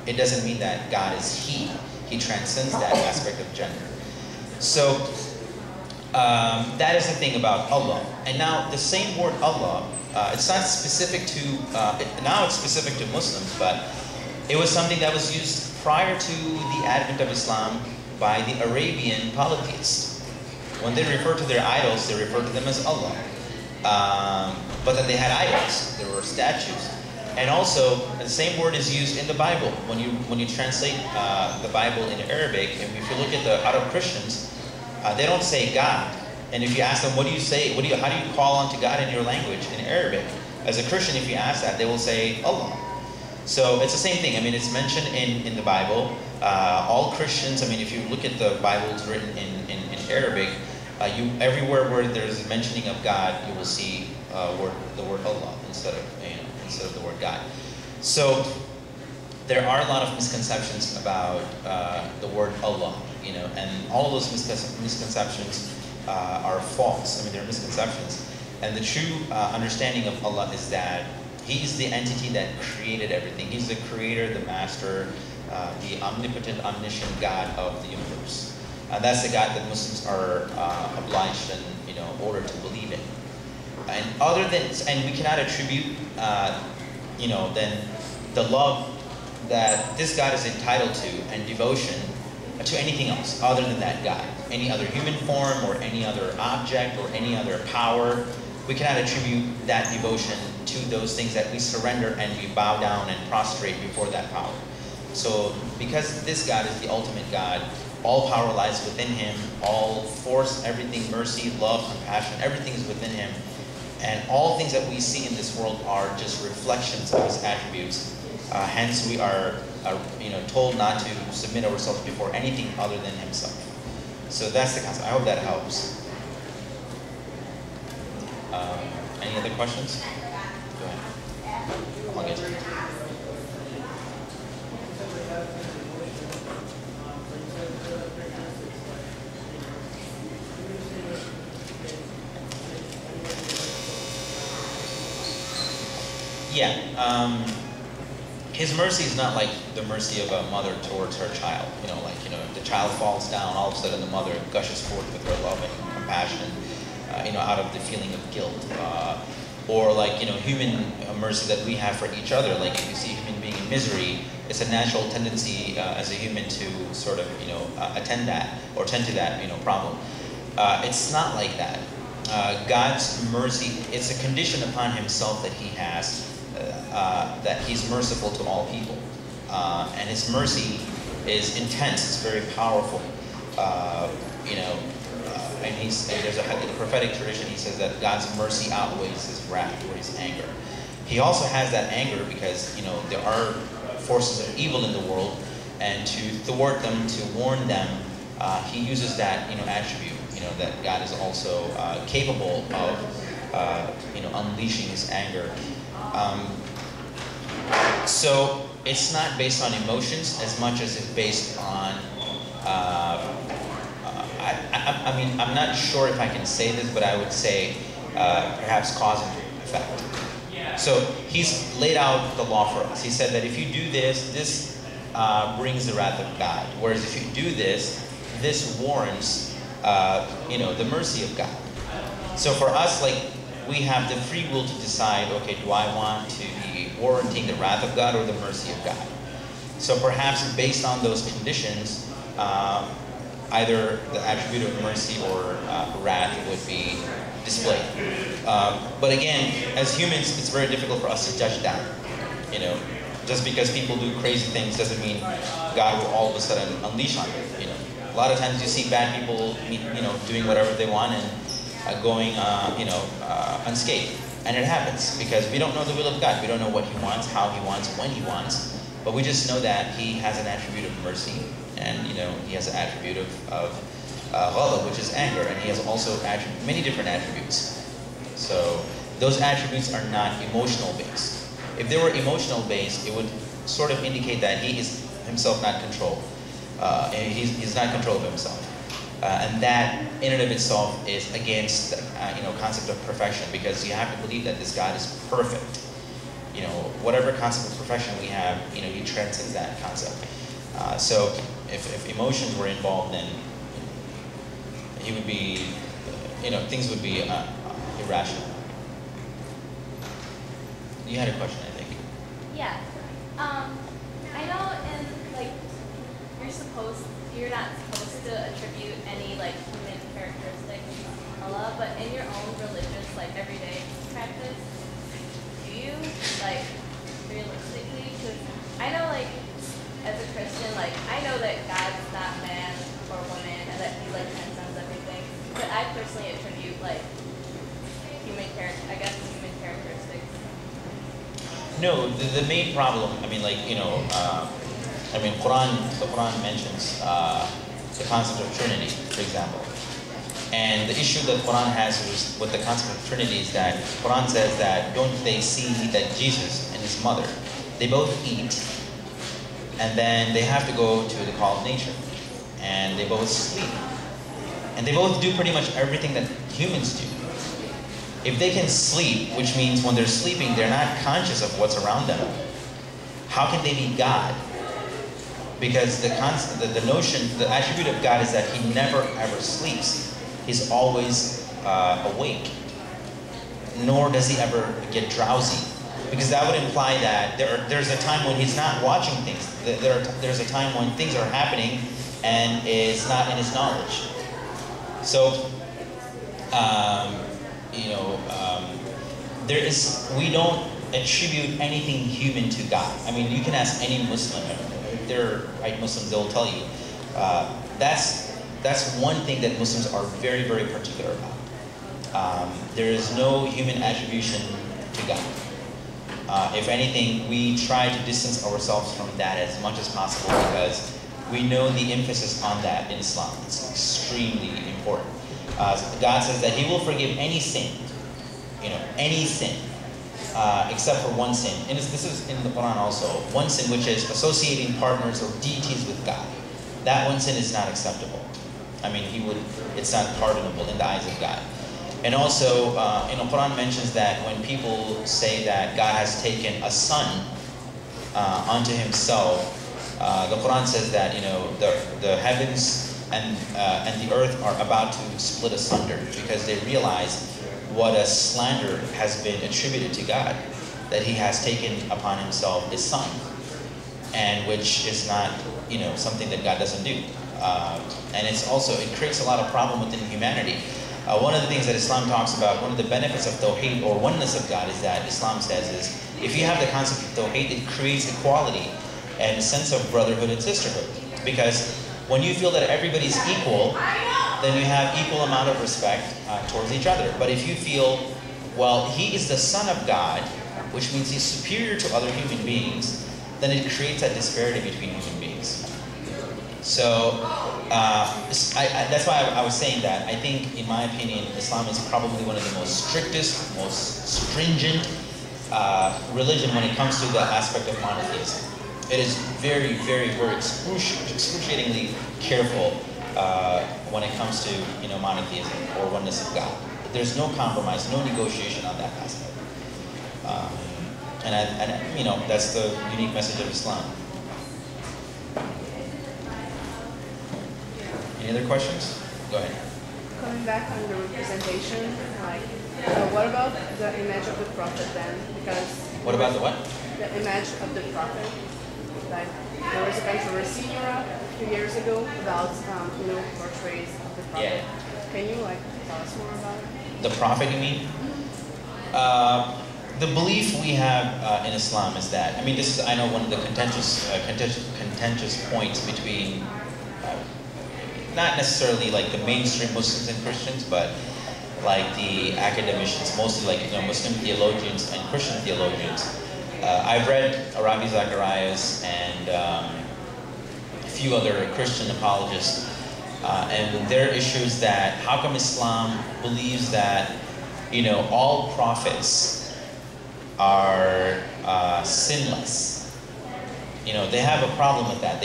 it doesn't mean that God is He. He transcends that aspect of gender. So that is the thing about Allah. And now the same word Allah, it's not specific to, now it's specific to Muslims, but it was something that was used prior to the advent of Islam by the Arabian polytheists. When they refer to their idols, they refer to them as Allah. But then they had idols. There were statues. And also, the same word is used in the Bible. When you translate the Bible in Arabic, and if you look at the Arab Christians, they don't say God. And if you ask them, what do you say? How do you call onto God in your language, in Arabic? As a Christian, if you ask that, they will say Allah. So it's the same thing. I mean, it's mentioned in the Bible. All Christians, I mean, if you look at the Bibles written in Arabic, everywhere where there's a mentioning of God, you will see the word Allah instead of the word God. So there are a lot of misconceptions about the word Allah, and all of those misconceptions are false. I mean, they're misconceptions. And the true understanding of Allah is that He is the entity that created everything. He's the creator, the master, the omnipotent, omniscient God of the universe. That's the God that Muslims are obliged and ordered to believe in. And we cannot attribute, then the love that this God is entitled to and devotion to anything else other than that God. Any other human form or any other object or any other power, we cannot attribute that devotion to those things that we surrender and we bow down and prostrate before that power. So because this God is the ultimate God, all power lies within Him, all force, everything, mercy, love, compassion, everything is within Him. And all things that we see in this world are just reflections of His attributes. Hence we are told not to submit ourselves before anything other than Himself. So that's the concept. I hope that helps. Any other questions? Go ahead. I'll get to it. Yeah. His mercy is not like the mercy of a mother towards her child. If the child falls down, all of a sudden the mother gushes forth with her love and compassion, out of the feeling of guilt. Or human mercy that we have for each other. Like if you see a human being in misery, it's a natural tendency as a human to sort of, tend to that, problem. It's not like that. God's mercy, it's a condition upon Himself that He has, that He's merciful to all people. And His mercy is intense, it's very powerful. And there's in the prophetic tradition, he says that God's mercy outweighs His wrath or His anger. He also has that anger because, there are forces of evil in the world, and to thwart them, to warn them, He uses that, attribute, that God is also capable of, unleashing His anger. So it's not based on emotions as much as it's based on, I'm not sure if I can say this, but I would say perhaps cause and effect. So He's laid out the law for us. He said that if you do this, this brings the wrath of God. Whereas if you do this, this warrants, the mercy of God. So for us, we have the free will to decide, okay, do I want to be warranting the wrath of God or the mercy of God? So perhaps based on those conditions, either the attribute of mercy or wrath would be displayed. But again, as humans, it's very difficult for us to judge that. Just because people do crazy things doesn't mean God will all of a sudden unleash on them. A lot of times you see bad people, doing whatever they want and going, unscathed. And it happens because we don't know the will of God. We don't know what He wants, how He wants, when He wants. But we just know that He has an attribute of mercy, and He has an attribute of ghadab, which is anger, and He has also many different attributes. So those attributes are not emotional based. If they were emotional based, it would sort of indicate that He is Himself not controlled. He's not control of Himself. And that in and of itself is against the concept of perfection, because you have to believe that this God is perfect. whatever concept of perfection we have, he transcends that concept. So if emotions were involved, then he would be, things would be irrational. You had a question, I think. Yeah. I know you're not supposed to attribute any human characteristics to Allah, but in your own religious everyday practice, do you realistically? Because I know as a Christian, I know that God's not man or woman and that he transcends everything, but I personally attribute human characteristics. No, the main problem, the Quran mentions the concept of Trinity, for example. And the issue that Quran has with the concept of Trinity is that Quran says that don't they see that Jesus and his mother, they both eat, and then they have to go to the call of nature, and they both sleep, and they both do pretty much everything that humans do. If they can sleep, which means when they're sleeping, they're not conscious of what's around them, how can they be God? Because the notion, the attribute of God is that he never ever sleeps. He's always awake. Nor does he ever get drowsy. Because that would imply that there's a time when he's not watching things. There's a time when things are happening and it's not in his knowledge. So, we don't attribute anything human to God. I mean, you can ask any Muslim. If they're right Muslims, they'll tell you. That's one thing that Muslims are very, very particular about. There is no human attribution to God. If anything, we try to distance ourselves from that as much as possible because we know the emphasis on that in Islam. It's extremely important. God says that he will forgive any sin, any sin, except for one sin. And this is in the Quran also. One sin which is associating partners or deities with God. That one sin is not acceptable. I mean, it's not pardonable in the eyes of God. And also, the Quran mentions that when people say that God has taken a son unto himself, the Quran says that, the heavens and the earth are about to split asunder because they realize what a slander has been attributed to God, that he has taken upon himself his son, and which is not, something that God doesn't do. And it creates a lot of problem within humanity. One of the things that Islam talks about, one of the benefits of Tawheed or oneness of God is that Islam says is, if you have the concept of Tawheed, it creates equality and a sense of brotherhood and sisterhood. Because when you feel that everybody's equal, then you have equal amount of respect towards each other. But if you feel, well, he is the son of God, which means he's superior to other human beings, then it creates that disparity between human beings. So that's why I was saying that. I think, in my opinion, Islam is probably one of the most strictest, most stringent religion when it comes to the aspect of monotheism. It is very, very, very excruciatingly careful when it comes to monotheism or oneness of God. There's no compromise, no negotiation on that aspect. And that's the unique message of Islam. Any other questions? Go ahead. Coming back on the representation, what about the image of the prophet then? Because what about the what? The image of the prophet. There was a controversy in Europe a few years ago about portraits of the prophet. Yeah. Can you tell us more about it? The prophet, you mean? The belief we have in Islam is that, this is, I know, one of the contentious points between not necessarily the mainstream Muslims and Christians, but the academicians, mostly Muslim theologians and Christian theologians. I've read Ravi Zacharias and a few other Christian apologists, and their issue is that how come Islam believes that all prophets are sinless? They have a problem with that.